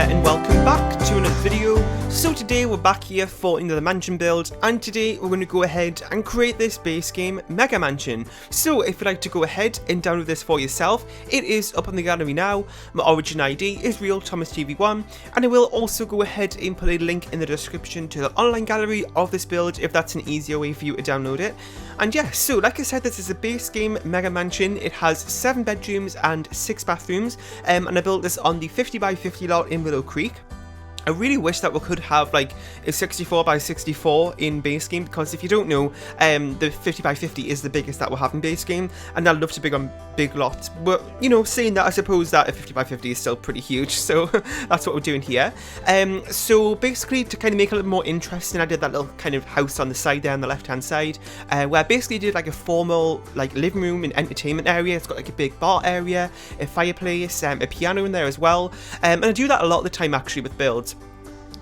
there and welcome back to another video. So today we're back here for another mansion build, and today we're going to go ahead and create this base game Mega Mansion. So if you'd like to go ahead and download this for yourself, it is up on the gallery now. My origin ID is RealThomasTV1, and I will also go ahead and put a link in the description to the online gallery of this build if that's an easier way for you to download it. And yeah, so like I said, this is a base game Mega Mansion. It has 7 bedrooms and 6 bathrooms, and I built this on the 50 by 50 lot in Willow Creek. I really wish that we could have like a 64 by 64 in base game, because if you don't know, the 50 by 50 is the biggest that we'll have in base game, and I'd love to big on big lots. But you know, saying that, I suppose that a 50 by 50 is still pretty huge, so that's what we're doing here. So basically, to kind of make it a little more interesting, I did that little kind of house on the side there on the left hand side, where I basically did like a formal like living room and entertainment area. It's got like a big bar area, a fireplace, a piano in there as well, and I do that a lot of the time actually with builds.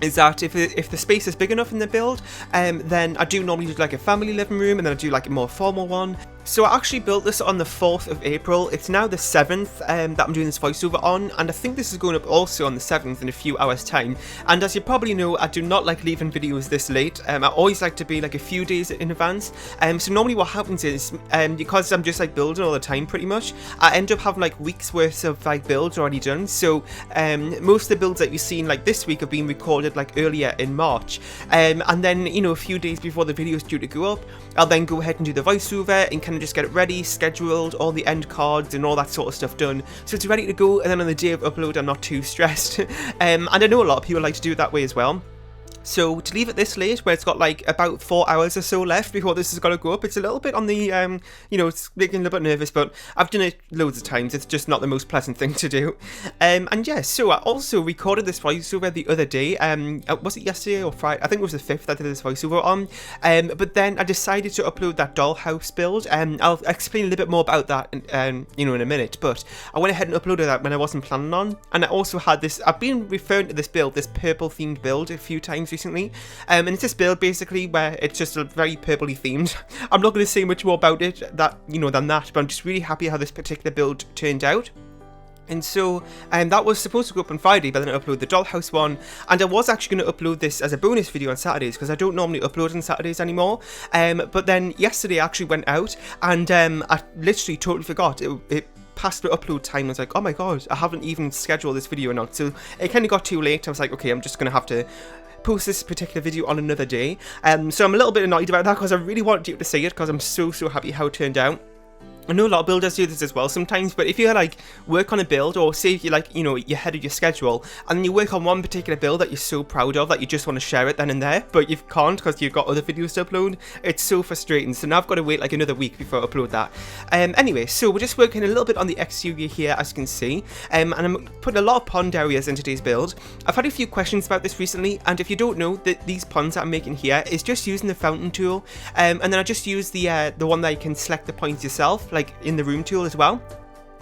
Is that if the space is big enough in the build, then I do normally do like a family living room, and then I do like a more formal one. So I actually built this on the 4th of April. It's now the 7th that I'm doing this voiceover on, and I think this is going up also on the 7th in a few hours time. And as you probably know, I do not like leaving videos this late. I always like to be like a few days in advance. So normally what happens is, because I'm just like building all the time pretty much, I end up having like weeks worth of like builds already done. So most of the builds that you've seen like this week have been recorded like earlier in March. And then, you know, a few days before the video is due to go up, I'll then go ahead and do the voiceover and kind of just get it ready, scheduled, all the end cards and all that sort of stuff done, so it's ready to go, and then on the day of upload I'm not too stressed. And I know a lot of people like to do it that way as well. So to leave it this late, where it's got like about 4 hours or so left before this is going to go up, it's a little bit on the, you know, it's making a little bit nervous, but I've done it loads of times. It's just not the most pleasant thing to do. And yeah, so I also recorded this voiceover the other day. Was it yesterday or Friday? I think it was the 5th I did this voiceover on. But then I decided to upload that dollhouse build, and I'll explain a little bit more about that, you know, in a minute. But I went ahead and uploaded that when I wasn't planning on, and I also had this. I've been referring to this build, this purple themed build, a few times recently, and it's this build basically where it's just a very purpley themed. I'm not going to say much more about it than that, but I'm just really happy how this particular build turned out. And so that was supposed to go up on Friday, but then I uploaded the dollhouse one, and I was actually going to upload this as a bonus video on Saturdays, because I don't normally upload on Saturdays anymore. But then yesterday I actually went out, and I literally totally forgot. It past the upload time. I was like, oh my god, I haven't even scheduled this video or not. So it kind of got too late. I was like, okay, I'm just going to have to post this particular video on another day. So I'm a little bit annoyed about that, because I really wanted you to see it, because I'm so happy how it turned out. I know a lot of builders do this as well sometimes, but if you like work on a build, or say if you like, you know, you're ahead of your schedule, and then you work on one particular build that you're so proud of that you just want to share it then and there, but you can't because you've got other videos to upload, it's so frustrating. So now I've got to wait like another week before I upload that. Anyway, so we're just working a little bit on the exterior here, as you can see, and I'm putting a lot of pond areas in today's build. I've had a few questions about this recently, and if you don't know, these ponds that I'm making here is just using the fountain tool, and then I just use the one that you can select the points yourself, like in the room tool as well.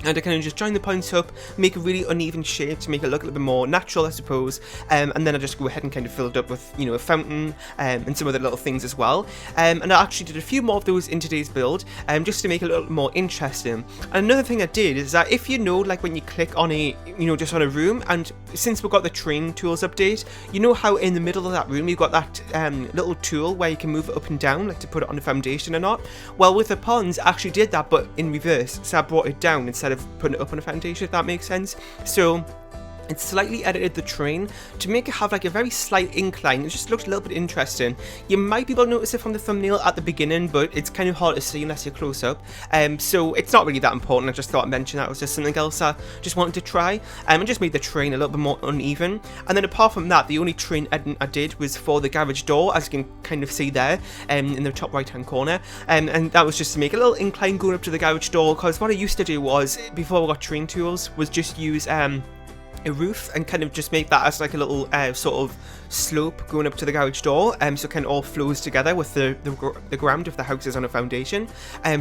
And I kind of just join the points up, make a really uneven shape to make it look a little bit more natural, I suppose. And then I just go ahead and kind of fill it up with, you know, a fountain and some other little things as well. And I actually did a few more of those in today's build, just to make it a little more interesting. And another thing I did is that if you know, like when you click on a, you know, just on a room, and since we've got the train tools update, you know how in the middle of that room you've got that little tool where you can move it up and down, like to put it on the foundation or not. Well, with the ponds, I actually did that, but in reverse. So I brought it down instead of putting it up on a foundation, if that makes sense. So it's slightly edited the terrain to make it have like a very slight incline. It just looks a little bit interesting. You might be able to notice it from the thumbnail at the beginning, but it's kind of hard to see unless you're close up. So it's not really that important. I just thought I'd mention that. It was just something else I just wanted to try. And just made the terrain a little bit more uneven. And then apart from that, the only terrain editing I did was for the garage door, as you can kind of see there, in the top right hand corner. And that was just to make a little incline going up to the garage door, because what I used to do was, before I got terrain tools, was just use a roof and kind of just make that as like a little sort of slope going up to the garage door, so it kind of all flows together with the ground if the house is on a foundation.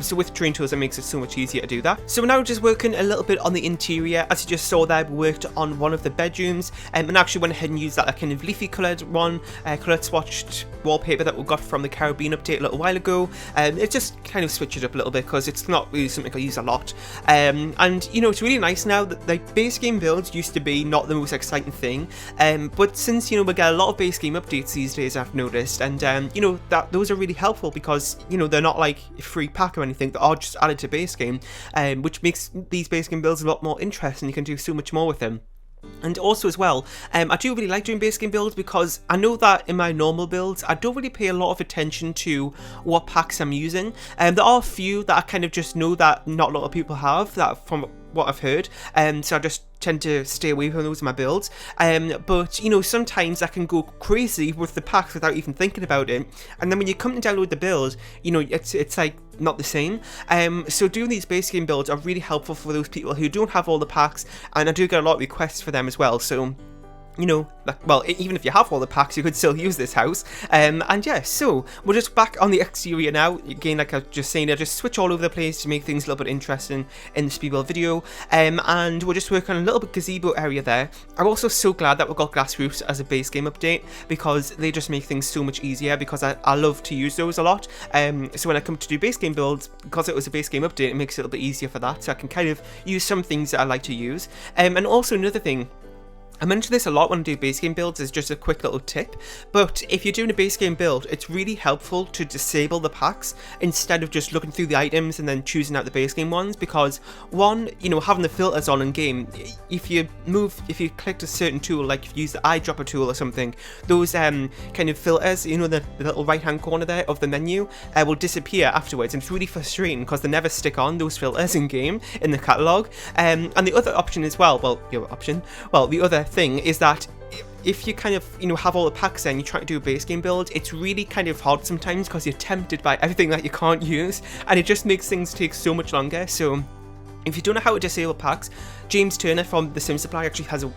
So with terrain tools, it makes it so much easier to do that. So we're now just working a little bit on the interior. As you just saw there, we worked on one of the bedrooms, and actually went ahead and used that kind of leafy coloured one, coloured swatched wallpaper that we got from the Caribbean update a little while ago. It just kind of switched it up a little bit because it's not really something I use a lot. And you know, it's really nice now that like base game builds used to be, maybe not the most exciting thing, but since, we get a lot of base game updates these days, I've noticed, and that those are really helpful because they're not like a free pack or anything, they are just added to base game, which makes these base game builds a lot more interesting. You can do so much more with them. And also as well, I do really like doing base game builds because I know that in my normal builds, I don't really pay a lot of attention to what packs I'm using. There are a few that I kind of just know that not a lot of people have, that from what I've heard, so I just tend to stay away from those in my builds, but sometimes I can go crazy with the packs without even thinking about it, and then when you come to download the build, it's like not the same. So doing these base game builds are really helpful for those people who don't have all the packs, and I do get a lot of requests for them as well, so well, even if you have all the packs, you could still use this house. And yeah, so we're just back on the exterior now. Again, like I was just saying, I just switch all over the place to make things a little bit interesting in the speed build video. And we're just working on a little bit gazebo area there. I'm also so glad that we've got glass roofs as a base game update because they just make things so much easier because I love to use those a lot. So when I come to do base game builds, because it was a base game update, it makes it a little bit easier for that. So I can kind of use some things that I like to use. And also another thing, I mention this a lot when I do base game builds as just a quick little tip, but if you're doing a base game build, it's really helpful to disable the packs instead of just looking through the items and then choosing out the base game ones, because one, having the filters on in game, if you clicked a certain tool, like if you use the eyedropper tool or something, those kind of filters, the little right hand corner there of the menu, will disappear afterwards, and it's really frustrating because they never stick on, those filters in game, in the catalogue. And the other option as well, the other thing is that if you kind of have all the packs and you try to do a base game build, it's really kind of hard sometimes because you're tempted by everything that you can't use, and it just makes things take so much longer. So if you don't know how to disable packs, James Turner from The Sim Supply actually has a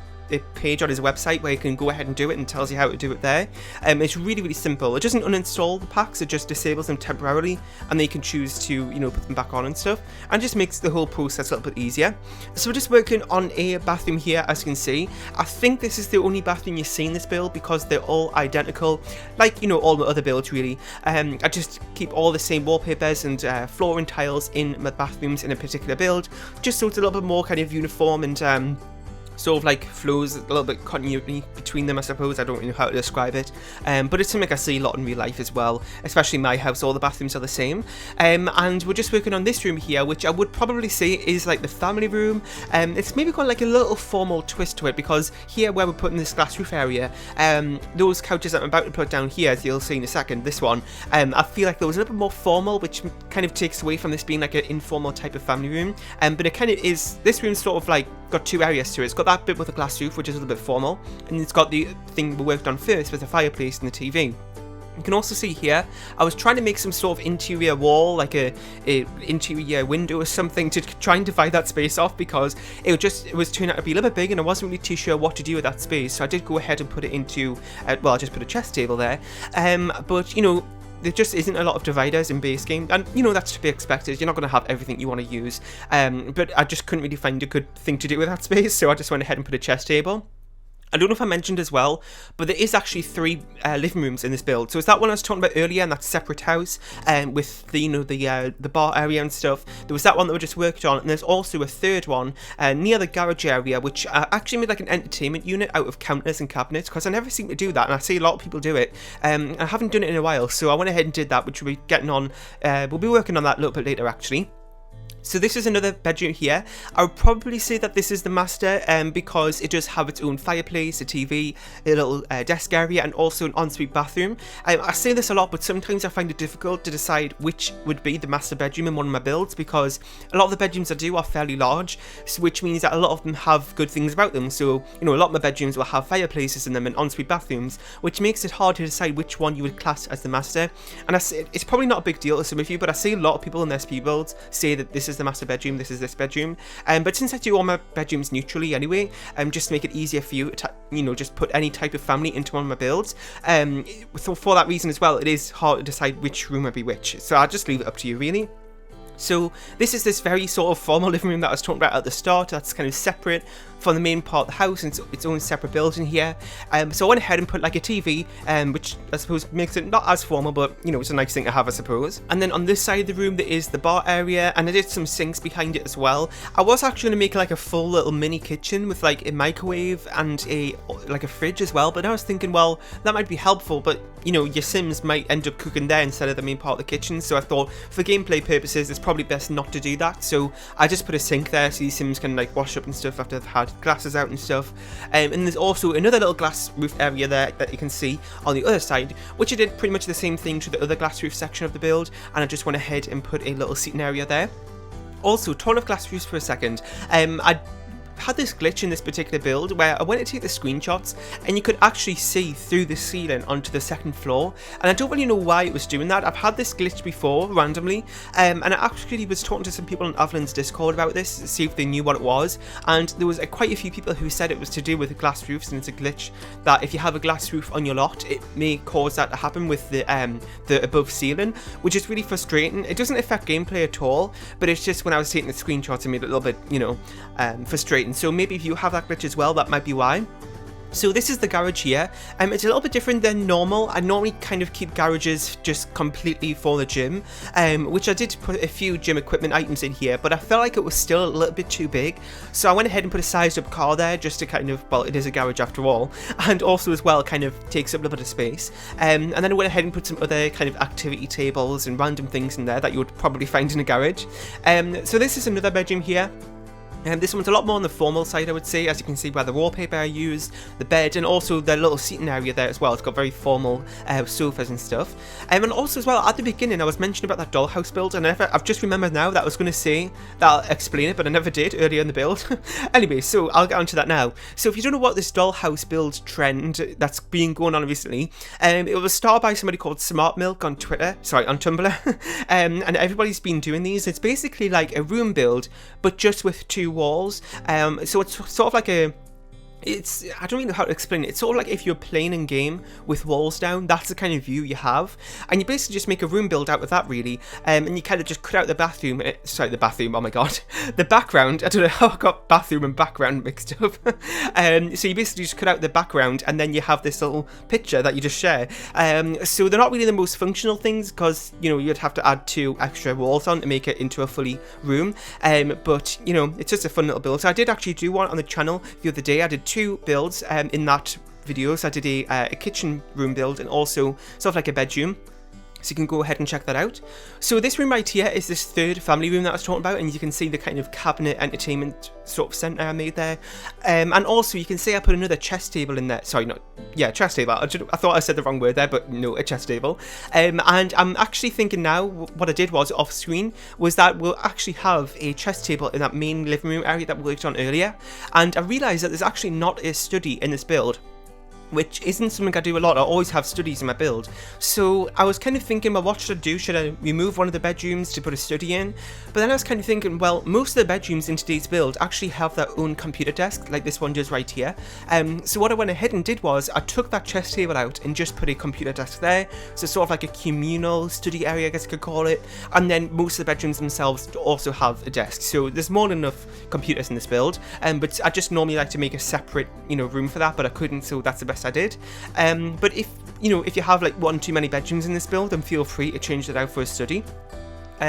page on his website where you can go ahead and do it and tells you how to do it there. It's really, really simple. It doesn't uninstall the packs, it just disables them temporarily, and then you can choose to put them back on and stuff, and just makes the whole process a little bit easier. So we're just working on a bathroom here, as you can see. I think this is the only bathroom you see in this build because they're all identical, like all the other builds really. I just keep all the same wallpapers and flooring tiles in my bathrooms in a particular build, just so it's a little bit more kind of uniform and sort of like flows, a little bit continuity between them, I suppose. I don't really know how to describe it, but it's something I see a lot in real life as well, especially in my house. All the bathrooms are the same, and we're just working on this room here, which I would probably say is like the family room. It's maybe got like a little formal twist to it, because here where we're putting this glass roof area, those couches that I'm about to put down here, as you'll see in a second, this one, I feel like there was a little bit more formal, which kind of takes away from this being like an informal type of family room, but it kind of is. This room's sort of like got two areas to it. It's got that bit with a glass roof, which is a little bit formal, and it's got the thing we worked on first with the fireplace and the TV. You can also see here, I was trying to make some sort of interior wall, like a interior window or something, to try and divide that space off, because it was turning out to be a little bit big, and I wasn't really too sure what to do with that space. So I did go ahead and put it into, well, I just put a chess table there, but there just isn't a lot of dividers in base game, and that's to be expected. You're not going to have everything you want to use, but I just couldn't really find a good thing to do with that space, so I just went ahead and put a chess table. I don't know if I mentioned as well, but there is actually 3 living rooms in this build. So it's that one I was talking about earlier, and that separate house, with the the bar area and stuff. There was that one that we just worked on, and there's also a third one near the garage area, which I actually made like an entertainment unit out of counters and cabinets, because I never seem to do that, and I see a lot of people do it. I haven't done it in a while, so I went ahead and did that, which we'll be getting on. We'll be working on that a little bit later, actually. So this is another bedroom here. I would probably say that this is the master, because it does have its own fireplace, a TV, a little desk area, and also an ensuite bathroom. I say this a lot, but sometimes I find it difficult to decide which would be the master bedroom in one of my builds, because a lot of the bedrooms I do are fairly large, which means that a lot of them have good things about them. So, a lot of my bedrooms will have fireplaces in them and ensuite bathrooms, which makes it hard to decide which one you would class as the master. And I say, it's probably not a big deal to some of you, but I see a lot of people in their speed builds say that this is the master bedroom, this is this bedroom, but since I do all my bedrooms neutrally anyway, just to make it easier for you to just put any type of family into one of my builds, so for that reason as well, it is hard to decide which room would be which, so I'll just leave it up to you really. So this is this very sort of formal living room that I was talking about at the start. That's kind of separate from the main part of the house, and its own separate building here. So I went ahead and put like a TV, which I suppose makes it not as formal, but you know, it's a nice thing to have, I suppose. And then on this side of the room there is the bar area, and I did some sinks behind it as well. I was actually going to make like a full little mini kitchen with like a microwave and a fridge as well, but I was thinking, well, that might be helpful, but you know, your Sims might end up cooking there instead of the main part of the kitchen. So I thought for gameplay purposes it's probably best not to do that, so I just put a sink there so your Sims can like wash up and stuff after they've had glasses out and stuff. And there's also another little glass roof area there that you can see on the other side, which I did pretty much the same thing to the other glass roof section of the build, and I just went ahead and put a little seating area there. Also, talking of glass roofs for a second, I had this glitch in this particular build where I went to take the screenshots and you could actually see through the ceiling onto the second floor, and I don't really know why it was doing that. I've had this glitch before randomly, and I actually was talking to some people on Avalan's Discord about this to see if they knew what it was, and there was quite a few people who said it was to do with the glass roofs, and it's a glitch that if you have a glass roof on your lot it may cause that to happen with the above ceiling, which is really frustrating. It doesn't affect gameplay at all, but it's just when I was taking the screenshots it made it a little bit, you know, frustrating. So maybe if you have that glitch as well, that might be why. So this is the garage here. It's a little bit different than normal. I normally kind of keep garages just completely for the gym, which I did put a few gym equipment items in here, but I felt like it was still a little bit too big. So I went ahead and put a sized up car there just to kind of, well, it is a garage after all, and also as well kind of takes up a little bit of space. And then I went ahead and put some other kind of activity tables and random things in there that you would probably find in a garage. So this is another bedroom here. This one's a lot more on the formal side, I would say, as you can see by the wallpaper I used, the bed, and also the little seating area there as well. It's got very formal sofas and stuff. And also as well, at the beginning I was mentioning about that dollhouse build, and I've just remembered now that I was going to say that I'll explain it, but I never did earlier in the build. Anyway, so I'll get onto that now. So if you don't know what this dollhouse build trend that's been going on recently, it was started by somebody called Smart Milk on Twitter, sorry, on Tumblr, and everybody's been doing these. It's basically like a room build, but just with two walls. So it's sort of like I don't really know how to explain it. It's sort of like if you're playing in game with walls down, that's the kind of view you have, and you basically just make a room build out with that really, and you kind of just cut out the bathroom, sorry, the bathroom, oh my god, the background. I don't know how I got bathroom and background mixed up. So you basically just cut out the background, and then you have this little picture that you just share. So they're not really the most functional things, because you know you'd have to add 2 extra walls on to make it into a fully room, but you know, it's just a fun little build. So I did actually do one on the channel the other day. I did 2 builds in that video. So I did a kitchen room build and also sort of like a bedroom, so you can go ahead and check that out. So this room right here is this third family room that I was talking about, and you can see the kind of cabinet entertainment sort of centre I made there, and also you can see I put another chess table in there. Sorry, not, yeah, chess table. I thought I said the wrong word there, but no, a chess table. And I'm actually thinking now, what I did was off screen was that we'll actually have a chess table in that main living room area that we worked on earlier, and I realised that there's actually not a study in this build, which isn't something I do a lot. I always have studies in my build. So I was kind of thinking, well, what should I do? Should I remove one of the bedrooms to put a study in? But then I was kind of thinking, well, most of the bedrooms in today's build actually have their own computer desk, like this one does right here. So what I went ahead and did was I took that chess table out and just put a computer desk there. So sort of like a communal study area, I guess you could call it. And then most of the bedrooms themselves also have a desk. So there's more than enough computers in this build. But I just normally like to make a separate, you know, room for that, but I couldn't, so that's the best I did. But if you have like 1 too many bedrooms in this build, then feel free to change that out for a study.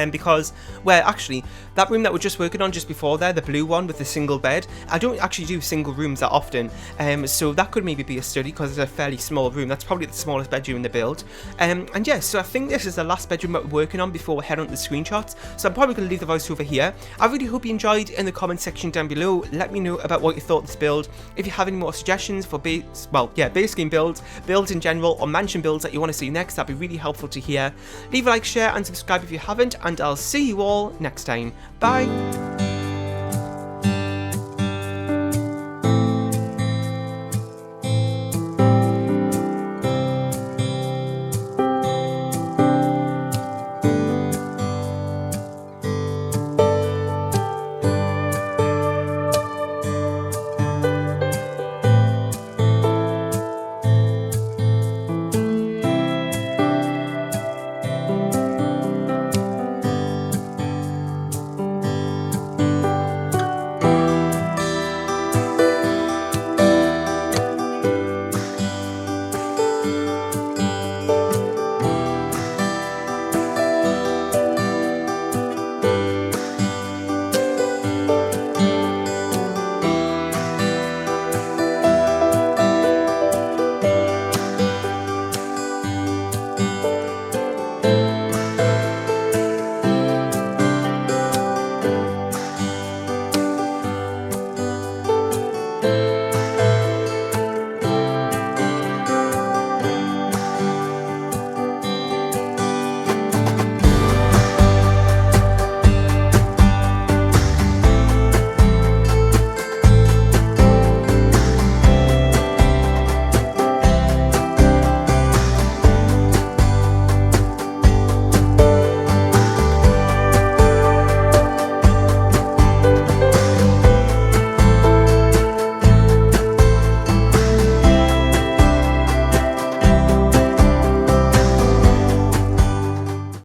Because, well, actually, that room that we're just working on just before there, the blue one with the single bed, I don't actually do single rooms that often, so that could maybe be a study because it's a fairly small room. That's probably the smallest bedroom in the build. And yes, so I think this is the last bedroom that we're working on before we head on to the screenshots, so I'm probably going to leave the voiceover here. I really hope you enjoyed. In the comment section down below, let me know about what you thought of this build. If you have any more suggestions for base game builds in general, or mansion builds that you want to see next, that'd be really helpful to hear. Leave a like, share, and subscribe if you haven't, and I'll see you all next time. Bye!